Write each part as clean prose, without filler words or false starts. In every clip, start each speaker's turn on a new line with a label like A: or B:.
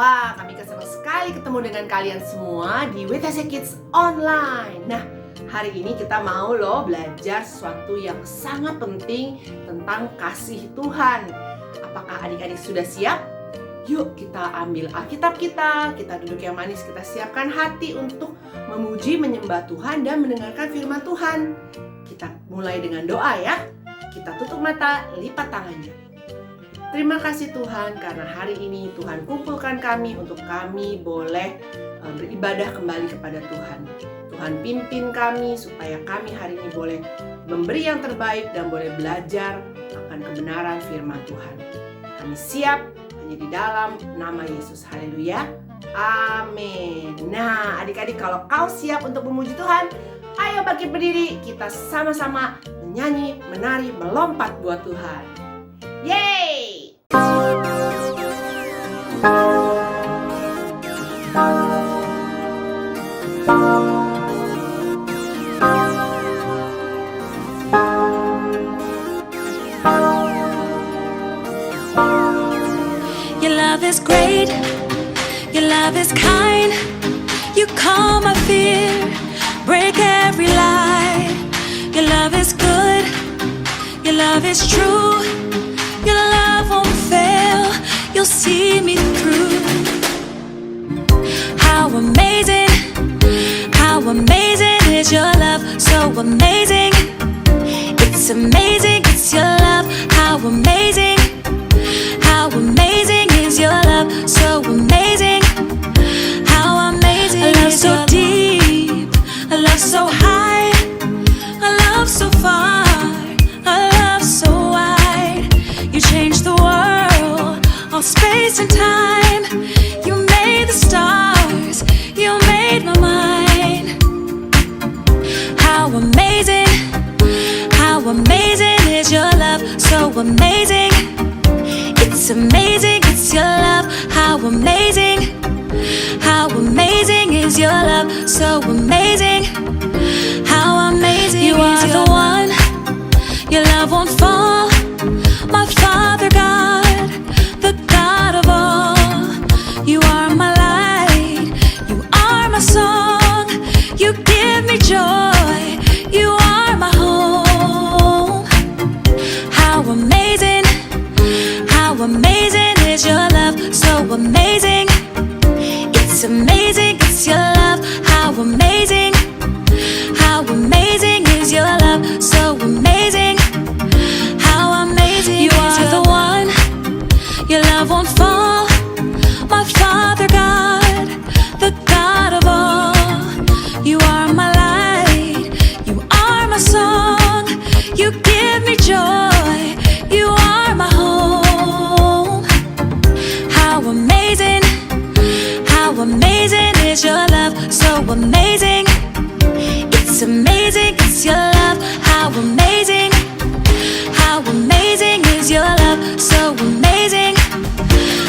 A: Wah, kami senang sekali ketemu dengan kalian semua di WTC Kids Online. Nah, hari ini kita mau belajar sesuatu yang sangat penting tentang kasih Tuhan. Apakah adik-adik sudah siap? Yuk kita ambil Alkitab kita duduk yang manis, kita siapkan hati untuk memuji, menyembah Tuhan dan mendengarkan firman Tuhan. Kita mulai dengan doa ya. Kita tutup mata, lipat tangannya. Terima kasih Tuhan karena hari ini Tuhan kumpulkan kami untuk kami boleh beribadah kembali kepada Tuhan. Tuhan pimpin kami supaya kami hari ini boleh memberi yang terbaik dan boleh belajar akan kebenaran firman Tuhan. Kami siap hanya di dalam nama Yesus. Haleluya. Amin. Nah, adik-adik, kalau kau siap untuk memuji Tuhan, ayo bangkit berdiri, kita sama-sama menyanyi, menari, melompat buat Tuhan. Yeay!
B: Your love is great, your love is kind. You calm my fear, break every lie. Your love is good, your love is true. Your love won't fail, you'll see me through. How amazing is your love, so amazing. It's amazing, it's your love. How amazing is your love, so amazing. How amazing is your love. A love so deep, a love so high, a love so far, a love so wide. You changed the world, all space and time. You made the stars, you made my mind. How amazing is your love, so amazing. It's amazing, it's your love. How amazing is your love, so amazing. How amazing you are the one, your love won't fall. My Father God, the God of all. You are my light, you are my song. You give me joy, you are my home. How amazing is your love, so amazing. It's amazing, it's your love. How amazing is your love, so amazing. How amazing you are the one, your love won't fall. My Father God, the God of all. You are my light, you are my song. You give me joy, you are my home. How amazing is your love, so amazing. It's amazing, it's your love. How amazing is your love, so amazing.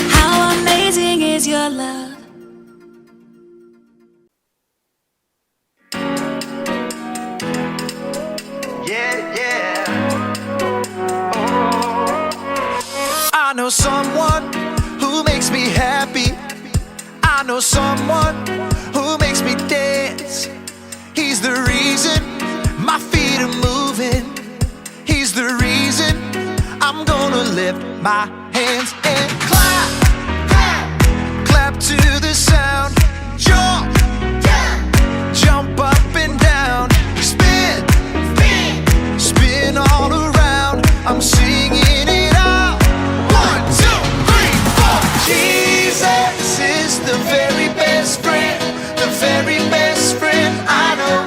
B: How amazing is your love.
C: Yeah. I know someone who makes me happy. I know someone who makes me dance. He's the reason my feet are moving. He's the reason I'm gonna lift my hands and clap, clap to the sound. Jump up and down. Spin all around. I'm singing it out. 1, 2, 3, 4. Jesus is the very best friend, the very best friend I know.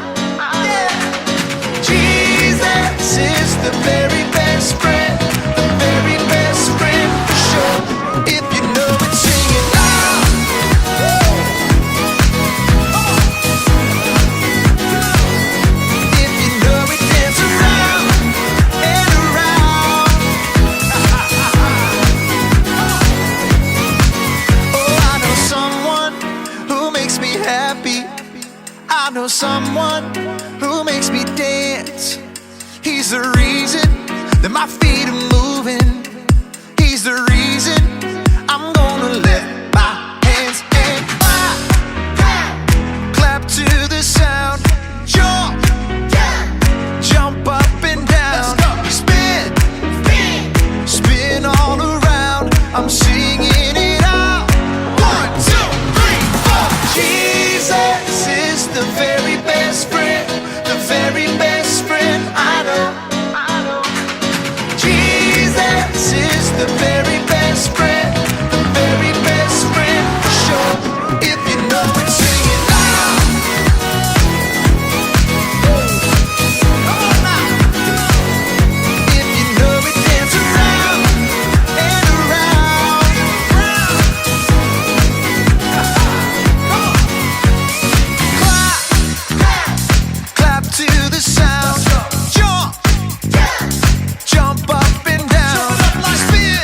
C: Jesus is the very best friend, the very best friend for sure. If you know it, sing it loud. If you know it, dance around and around. Oh, I know someone who makes me happy. I know someone who makes me dance. He's the reason that my feet are moving. He's the reason I'm gonna lift my hands. I'm singing it out. 1, 2, 3, 4. Jesus is the very best friend, the very best friend I know. Jesus is the very best friend, the very best friend. Sure, if you know it, sing it loud. Come on now. If you know it, dance around and around and around. Come on. Clap, clap, clap to the sound. Jump, jump up and down. Spin,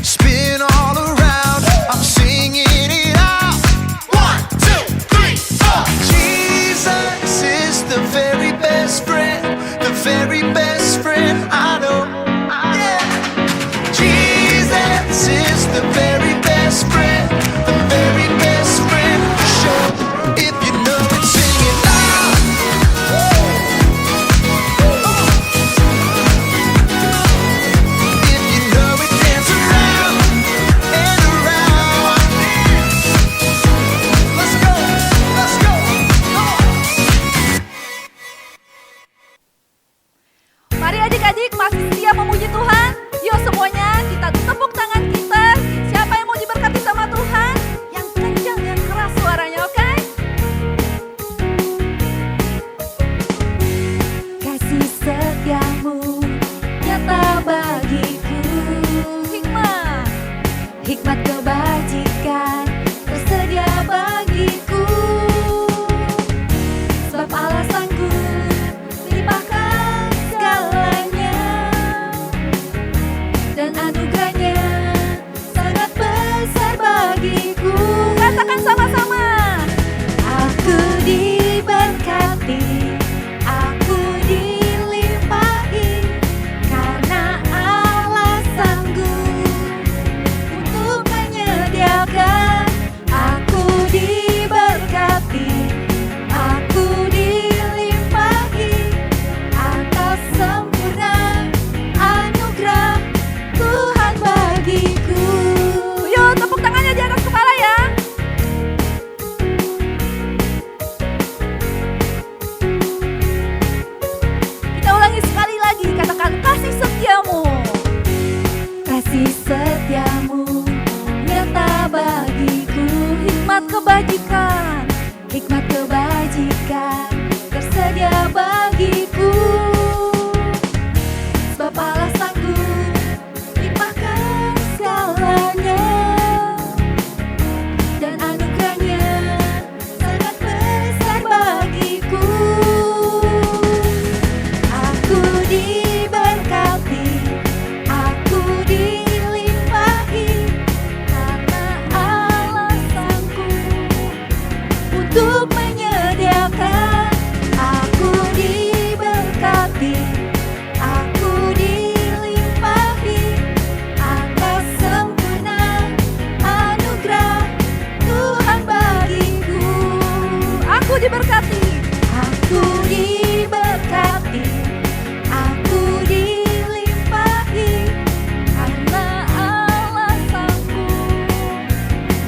C: spin all around. I'm singing it out. 1, 2, 3, 4. Jesus is the very best friend, the very best friend I know. Yeah. Jesus is the very best friend, the very best friend. Sure, if you know it, sing it loud. If you know it, dance around and around. Let's go, let's go. Come on.
D: Mari adik-adik masih setia memuji Tuhan. Yuk semuanya kita tepuk tangan kita. Siapa yang mau diberkati sama Tuhan? Yang kencang, yang keras suaranya, oke? Kasih setiamu nyata bagiku. Hikmat, hikmat kebajikan tersedia bagiku. Sebab alasanku limpahkan segalanya, dan anugerahnya sangat besar bagiku. Katakan sama-sama. Aku diberkati, aku dilimpahi, karena Allah sanggup untuk menyediakan. Aku diberkati, aku dilimpahi, atas sempurna anugerah Tuhan bagiku. Yuk tepuk tangannya di atas kepala ya. Kita ulangi sekali lagi, katakan kasih setiamu. Kasih setiamu nyata bagiku. Hikmat kebajikan, hikmat kebajikan tersedia bagiku. Sebab Allah sanggup limpahkan segalanya, dan anugerahnya sangat besar bagiku. Aku diberkati, aku dilimpahi, karena Allah sanggup untuk menyediakan. Aku diberkati, aku dilimpahi, atas sempurna anugerah Tuhan bagiku. Aku diberkati, aku diberkati, aku dilimpahi, karena Allah sanggup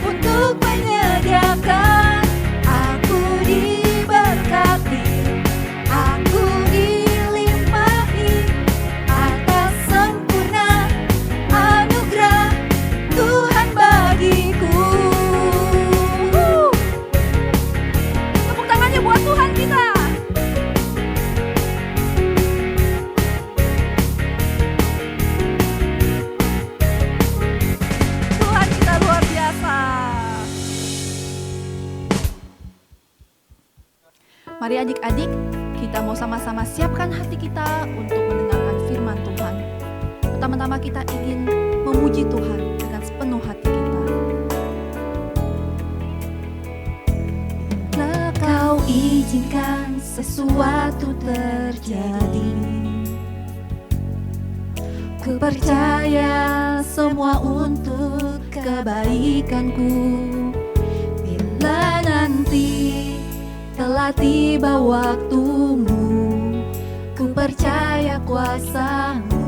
D: untuk menyediakan. Aku diberkati, aku dilimpahi, atas sempurna anugerah Tuhan bagiku. Tepuk tangannya buat Tuhan kita. Tuhan kita luar biasa. Mari adik-adik, kita mau sama-sama siapkan hati kita untuk mendengarkan firman Tuhan. Pertama-tama kita ingin memuji Tuhan dengan sepenuh hati kita. Bila kau izinkan sesuatu terjadi, ku percaya semua untuk kebaikanku. Bila nanti telah tiba waktumu, ku percaya kuasa-Mu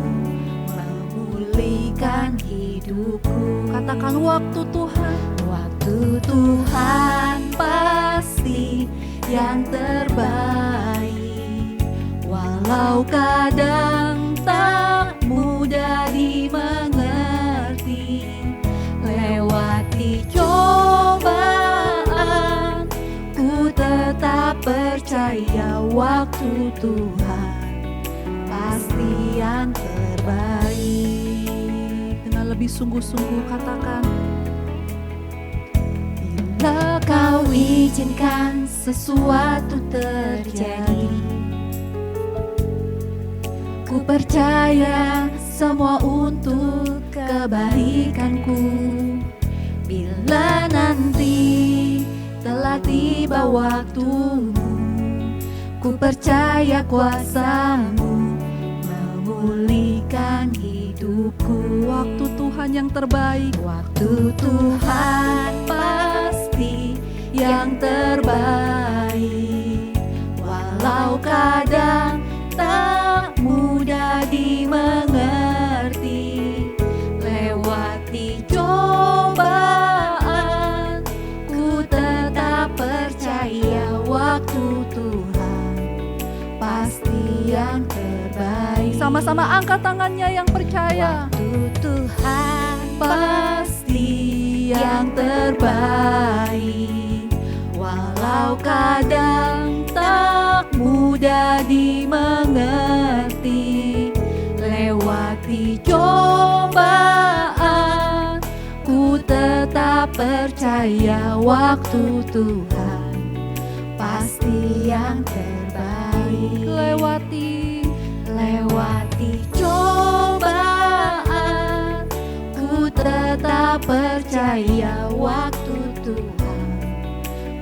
D: memulihkan hidup. hidupku. Katakan waktu Tuhan.
B: Waktu Tuhan pasti yang terbaik, walau kadang tak mudah dimengerti. Lewati cobaan, ku tetap percaya waktu Tuhan pasti yang terbaik.
D: Dengan lebih sungguh-sungguh katakan,
B: bila kau izinkan sesuatu terjadi, ku percaya semua untuk kebaikanku. Bila nanti telah tiba waktumu, ku percaya kuasamu memulihkan hidupku.
D: waktu Tuhan yang terbaik.
B: Waktu Tuhan pasti yang terbaik, walau kadang tak mudah dimengerti. Lewati cobaan, ku tetap percaya waktu Tuhan pasti yang terbaik.
D: Sama-sama angkat tangannya yang percaya.
B: Waktu Tuhan pasti yang terbaik, walau kadang tak mudah dimengerti. Lewati cobaan, ku tetap percaya waktu Tuhan pasti yang terbaik. Lewati cobaan, ku tetap percaya waktu Tuhan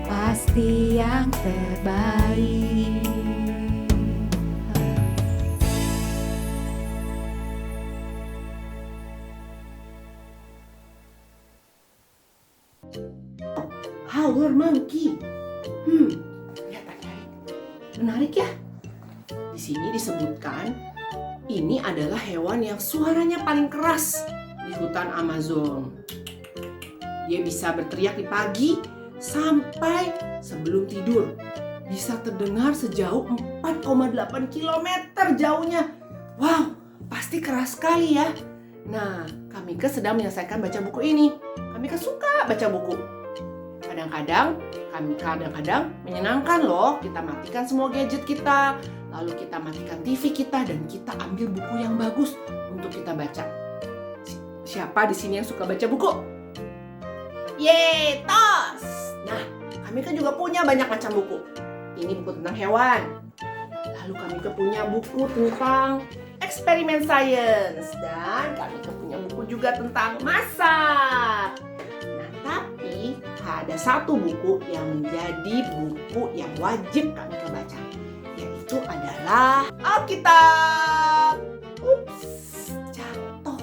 B: pasti yang terbaik.
A: Howler monkey. Lihat adik-adik. Menarik ya? Di sini disebutkan ini adalah hewan yang suaranya paling keras di hutan Amazon. Dia bisa berteriak di pagi sampai sebelum tidur. Bisa terdengar sejauh 4,8 km jauhnya. Wow, pasti keras sekali ya. Nah, Kamika sedang menyelesaikan baca buku ini. Kamika suka baca buku. Kadang-kadang menyenangkan loh. Kita matikan semua gadget kita, lalu kita matikan TV kita, dan kita ambil buku yang bagus untuk kita baca. Siapa di sini yang suka baca buku? Yeay, tos! Nah, Kamika juga punya banyak macam buku. Ini buku tentang hewan. Lalu Kamika punya buku tentang eksperimen sains. Dan Kamika punya buku juga tentang masak. Nah, tapi ada satu buku yang menjadi buku yang wajib Kamika baca. Yaitu adalah Alkitab. Ups, jatuh.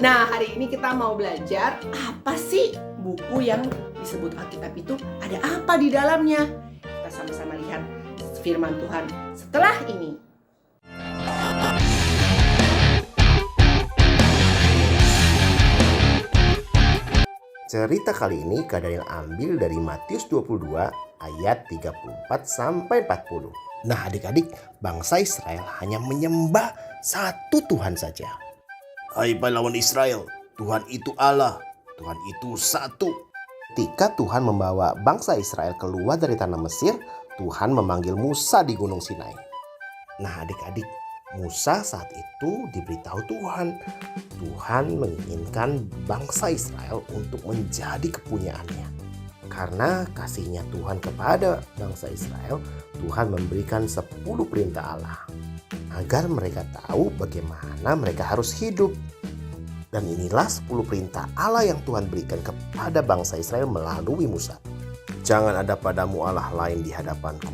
A: Nah, hari ini kita mau belajar apa sih buku yang disebut Alkitab itu, ada apa di dalamnya. Kita sama-sama lihat firman Tuhan setelah ini.
E: Cerita kali ini Kak Daniel ambil dari Matius 22 ayat 34 sampai 40. Nah adik-adik, bangsa Israel hanya menyembah satu Tuhan saja. Hai pahlawan Israel, Tuhan itu Allah, Tuhan itu satu. Ketika Tuhan membawa bangsa Israel keluar dari tanah Mesir, Tuhan memanggil Musa di Gunung Sinai. Nah adik-adik, Musa saat itu diberitahu Tuhan menginginkan bangsa Israel untuk menjadi kepunyaannya. Karena kasihnya Tuhan kepada bangsa Israel, Tuhan memberikan 10 perintah Allah agar mereka tahu bagaimana mereka harus hidup. Dan inilah 10 perintah Allah yang Tuhan berikan kepada bangsa Israel melalui Musa. Jangan ada padamu Allah lain di hadapanku.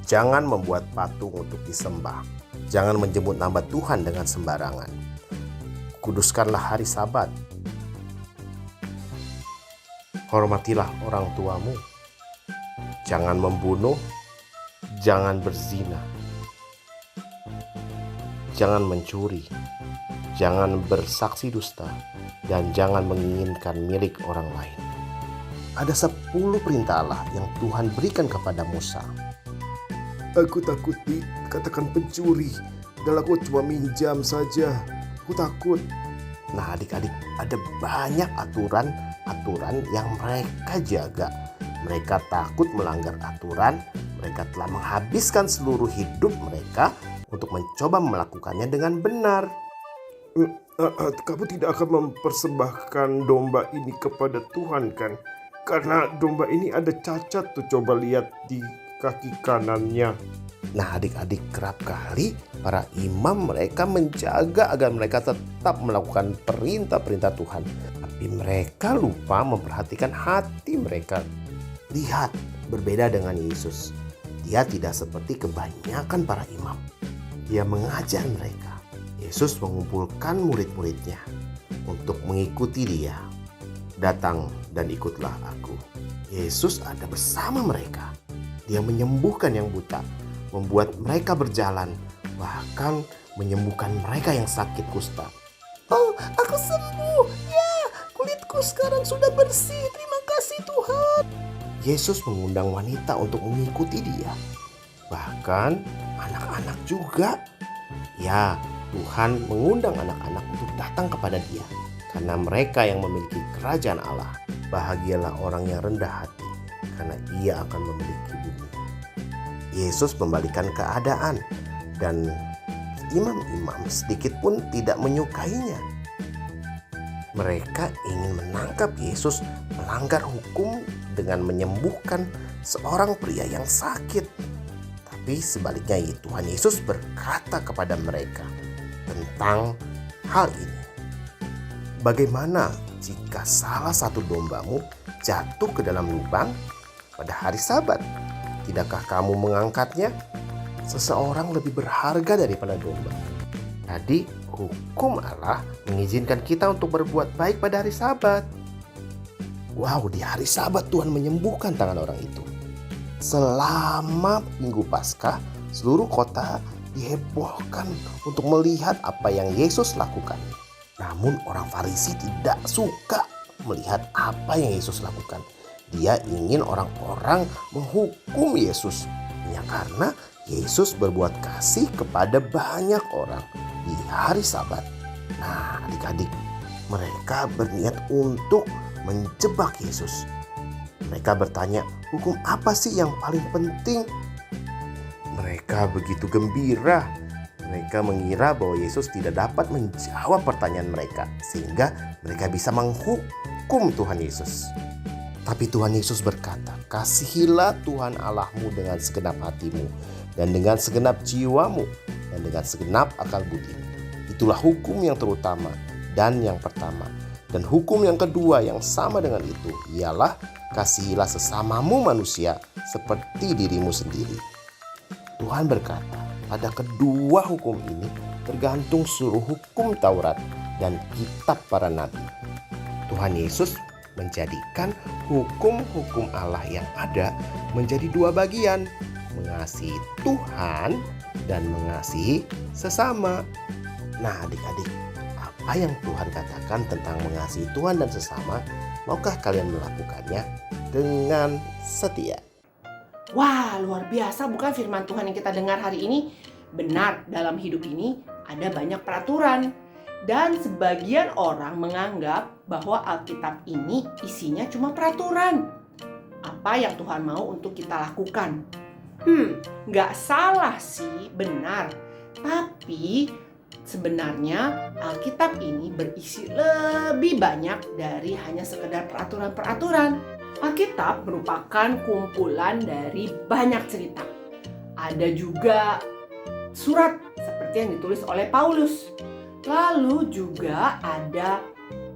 E: Jangan membuat patung untuk disembah. Jangan menjemput nama Tuhan dengan sembarangan. Kuduskanlah hari Sabat. Hormatilah orang tuamu. Jangan membunuh. Jangan berzina. Jangan mencuri. jangan bersaksi dusta, dan jangan menginginkan milik orang lain. Ada 10 perintah Allah yang Tuhan berikan kepada Musa. Aku takut dikatakan pencuri, dan aku cuma minjam saja. Aku takut. Nah adik-adik, ada banyak aturan yang mereka jaga. Mereka takut melanggar aturan. Mereka telah menghabiskan seluruh hidup mereka untuk mencoba melakukannya dengan benar. Kamu tidak akan mempersembahkan domba ini kepada Tuhan kan? Karena domba ini ada cacat tuh, coba lihat di kaki kanannya. Nah adik-adik, kerap kali para imam mereka menjaga agar mereka tetap melakukan perintah-perintah Tuhan. Tapi mereka lupa memperhatikan hati mereka. Lihat, berbeda dengan Yesus. Dia tidak seperti kebanyakan para imam. Dia mengajar mereka. Yesus mengumpulkan murid-muridnya untuk mengikuti dia. Datang dan ikutlah aku. Yesus ada bersama mereka. Dia menyembuhkan yang buta, membuat mereka berjalan, bahkan menyembuhkan mereka yang sakit kusta. Oh, aku sembuh. Ya, kulitku sekarang sudah bersih. Terima kasih Tuhan. Yesus mengundang wanita untuk mengikuti dia. Bahkan anak-anak juga. Ya, Tuhan mengundang anak-anak untuk datang kepada dia. Karena mereka yang memiliki kerajaan Allah. Bahagialah orang yang rendah hati, karena ia akan memiliki bumi. Yesus membalikan keadaan, dan imam-imam sedikit pun tidak menyukainya. Mereka ingin menangkap Yesus melanggar hukum dengan menyembuhkan seorang pria yang sakit. Tapi sebaliknya Tuhan Yesus berkata kepada mereka tentang hal ini. Bagaimana jika salah satu dombamu jatuh ke dalam lubang pada hari Sabat? Tidakkah kamu mengangkatnya? Seseorang lebih berharga daripada domba. Jadi hukum Allah mengizinkan kita untuk berbuat baik pada hari Sabat. Wow, di hari Sabat Tuhan menyembuhkan tangan orang itu. Selama Minggu Paskah, seluruh kota dihebohkan untuk melihat apa yang Yesus lakukan. Namun orang Farisi tidak suka melihat apa yang Yesus lakukan. Dia ingin orang-orang menghukum Yesus hanya karena Yesus berbuat kasih kepada banyak orang di hari Sabat. Nah, adik-adik, mereka berniat untuk menjebak Yesus. Mereka bertanya, hukum apa sih yang paling penting? Mereka begitu gembira. Mereka mengira bahwa Yesus tidak dapat menjawab pertanyaan mereka, sehingga mereka bisa menghukum Tuhan Yesus. Tapi Tuhan Yesus berkata, kasihilah Tuhan Allahmu dengan segenap hatimu, dan dengan segenap jiwamu, dan dengan segenap akal budimu. Itulah hukum yang terutama dan yang pertama. Dan hukum yang kedua yang sama dengan itu ialah kasihilah sesamamu manusia seperti dirimu sendiri. Tuhan berkata, pada kedua hukum ini tergantung seluruh hukum Taurat dan kitab para nabi. Tuhan Yesus menjadikan hukum-hukum Allah yang ada menjadi dua bagian, mengasihi Tuhan dan mengasihi sesama. Nah adik-adik, apa yang Tuhan katakan tentang mengasihi Tuhan dan sesama, maukah kalian melakukannya dengan setia?
A: Wah, luar biasa bukan firman Tuhan yang kita dengar hari ini? Benar, dalam hidup ini ada banyak peraturan. Dan sebagian orang menganggap bahwa Alkitab ini isinya cuma peraturan. Apa yang Tuhan mau untuk kita lakukan? Nggak salah sih, benar. Tapi sebenarnya Alkitab ini berisi lebih banyak dari hanya sekedar peraturan-peraturan. Alkitab merupakan kumpulan dari banyak cerita. Ada juga surat seperti yang ditulis oleh Paulus. Lalu juga ada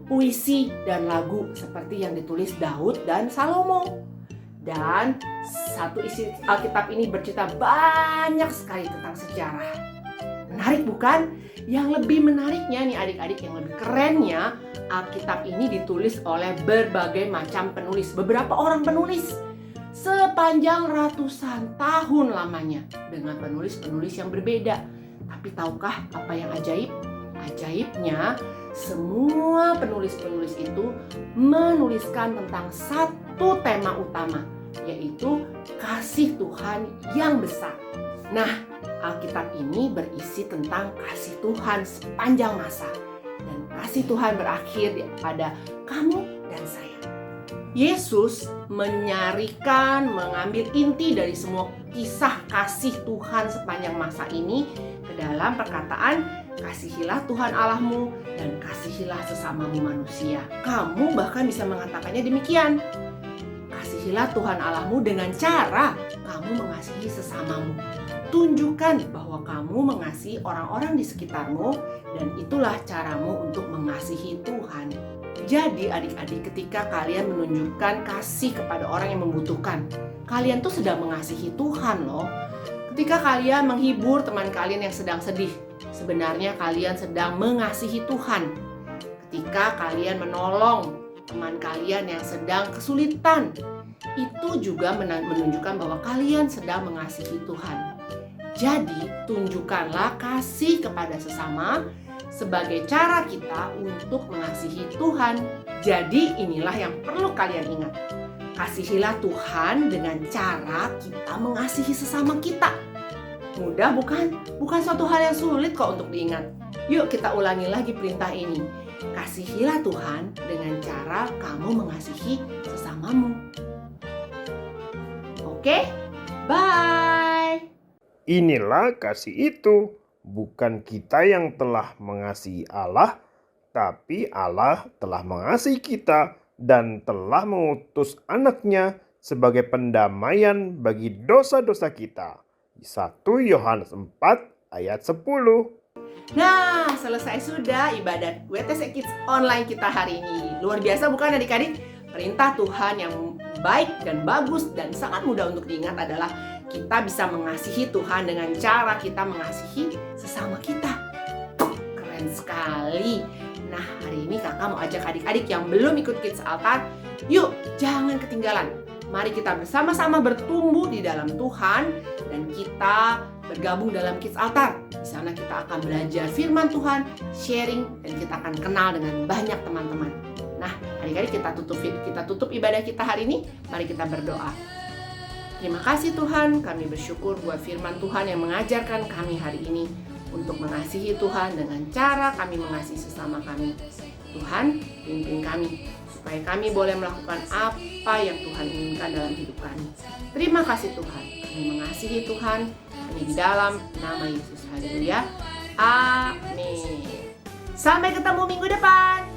A: puisi dan lagu seperti yang ditulis Daud dan Salomo. Dan satu isi Alkitab ini bercerita banyak sekali tentang sejarah. Menarik bukan? Yang lebih menariknya nih adik-adik, yang lebih kerennya, Alkitab ini ditulis oleh berbagai macam penulis. Beberapa orang penulis sepanjang ratusan tahun lamanya dengan penulis-penulis yang berbeda. Tapi tahukah apa yang ajaib? Ajaibnya, semua penulis-penulis itu menuliskan tentang satu tema utama, yaitu kasih Tuhan yang besar. Nah, Alkitab ini berisi tentang kasih Tuhan sepanjang masa. Dan kasih Tuhan berakhir pada kamu dan saya. Yesus menyarikan, mengambil inti dari semua kisah kasih Tuhan sepanjang masa ini ke dalam perkataan, kasihilah Tuhan Allahmu dan kasihilah sesamamu manusia. Kamu bahkan bisa mengatakannya demikian. Kasihilah Tuhan Allahmu dengan cara kamu mengasihi sesamamu. Tunjukkan bahwa kamu mengasihi orang-orang di sekitarmu dan itulah caramu untuk mengasihi Tuhan. Jadi adik-adik, ketika kalian menunjukkan kasih kepada orang yang membutuhkan, kalian tuh sedang mengasihi Tuhan loh. Ketika kalian menghibur teman kalian yang sedang sedih, sebenarnya kalian sedang mengasihi Tuhan. Ketika kalian menolong teman kalian yang sedang kesulitan, itu juga menunjukkan bahwa kalian sedang mengasihi Tuhan. Jadi, tunjukkanlah kasih kepada sesama sebagai cara kita untuk mengasihi Tuhan. Jadi, inilah yang perlu kalian ingat. Kasihilah Tuhan dengan cara kita mengasihi sesama kita. Mudah bukan? Bukan suatu hal yang sulit kok untuk diingat. Yuk kita ulangi lagi perintah ini. Kasihilah Tuhan dengan cara kamu mengasihi sesamamu. Oke? Bye!
F: Inilah kasih itu, bukan kita yang telah mengasihi Allah, tapi Allah telah mengasihi kita dan telah mengutus anaknya sebagai pendamaian bagi dosa-dosa kita. 1 Yohanes 4 ayat 10.
A: Nah, selesai sudah ibadat WTC Kids online kita hari ini. Luar biasa bukan adik-adik? Perintah Tuhan yang baik dan bagus dan sangat mudah untuk diingat adalah kita bisa mengasihi Tuhan dengan cara kita mengasihi sesama kita. Keren sekali. Nah, hari ini kakak mau ajak adik-adik yang belum ikut Kids Altar, yuk jangan ketinggalan. Mari kita bersama-sama bertumbuh di dalam Tuhan dan kita bergabung dalam Kids Altar. Di sana kita akan belajar firman Tuhan, sharing, dan kita akan kenal dengan banyak teman-teman. Nah, adik-adik kita tutup ibadah kita hari ini. Mari kita berdoa. Terima kasih Tuhan, kami bersyukur buat firman Tuhan yang mengajarkan kami hari ini untuk mengasihi Tuhan dengan cara kami mengasihi sesama kami. Tuhan, pimpin kami supaya kami boleh melakukan apa yang Tuhan inginkan dalam hidup kami. Terima kasih Tuhan, kami mengasihi Tuhan, kami di dalam nama Yesus. Haleluya. Amin. Sampai ketemu minggu depan.